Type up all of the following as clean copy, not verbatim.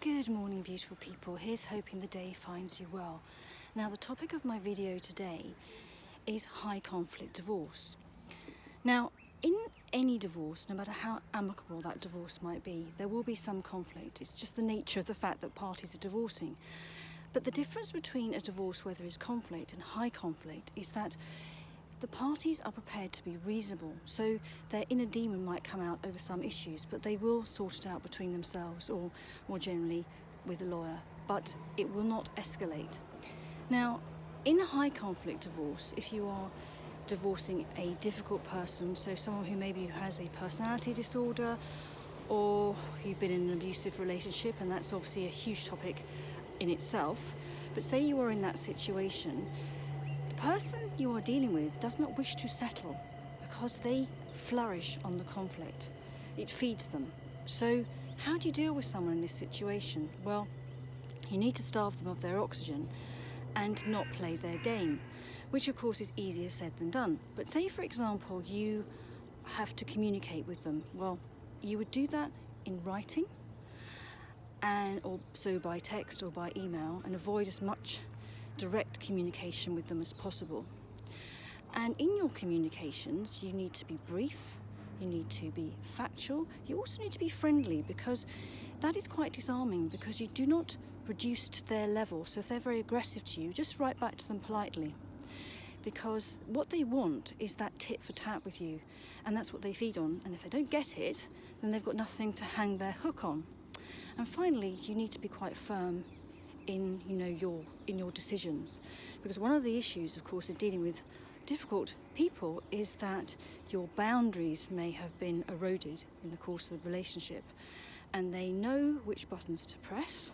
Good morning, beautiful people. Here's hoping the day finds you well. Now, the topic of my video today is high conflict divorce. Now, in any divorce, no matter how amicable that divorce might be, there will be some conflict. It's just the nature of the fact that parties are divorcing. But the difference between a divorce where there is conflict and high conflict is that the parties are prepared to be reasonable. So their inner demon might come out over some issues, but they will sort it out between themselves or more generally with a lawyer, but it will not escalate. Now, in a high conflict divorce, if you are divorcing a difficult person, so someone who maybe has a personality disorder, or you've been in an abusive relationship, and that's obviously a huge topic in itself, but say you are in that situation, the person you are dealing with does not wish to settle because they flourish on the conflict. It feeds them. So how do you deal with someone in this situation? Well, you need to starve them of their oxygen and not play their game, which of course is easier said than done. But say, for example, you have to communicate with them. Well, you would do that in writing, or so by text or by email, and avoid as much direct communication with them as possible. And in your communications, you need to be brief, you need to be factual, you also need to be friendly, because that is quite disarming, because you do not reduce to their level. So if they're very aggressive to you, just write back to them politely, because what they want is that tit for tat with you, and that's what they feed on. And if they don't get it, then they've got nothing to hang their hook on. And finally, you need to be quite firm in your decisions, because one of the issues, of course, in dealing with difficult people is that your boundaries may have been eroded in the course of the relationship, and they know which buttons to press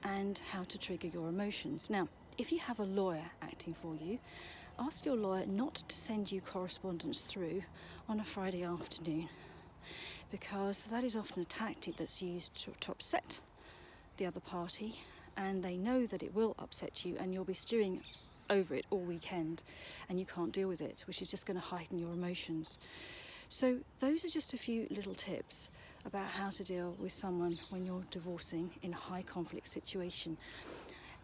and how to trigger your emotions. Now, if you have a lawyer acting for you, ask your lawyer not to send you correspondence through on a Friday afternoon, because that is often a tactic that's used to upset the other party, and they know that it will upset you, and you'll be stewing over it all weekend and you can't deal with it, which is just going to heighten your emotions. So those are just a few little tips about how to deal with someone when you're divorcing in a high conflict situation.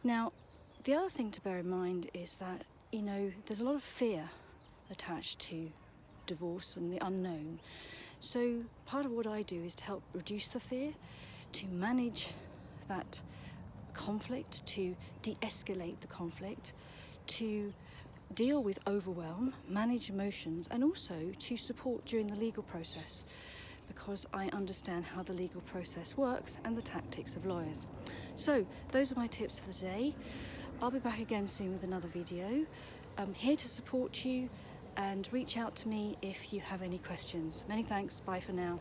Now, the other thing to bear in mind is that, there's a lot of fear attached to divorce and the unknown. So part of what I do is to help reduce the fear, to manage that conflict, to de-escalate the conflict, to deal with overwhelm, manage emotions, and also to support during the legal process, because I understand how the legal process works and the tactics of lawyers. So those are my tips for the day. I'll be back again soon with another video. I'm here to support you, and reach out to me if you have any questions. Many thanks. Bye for now.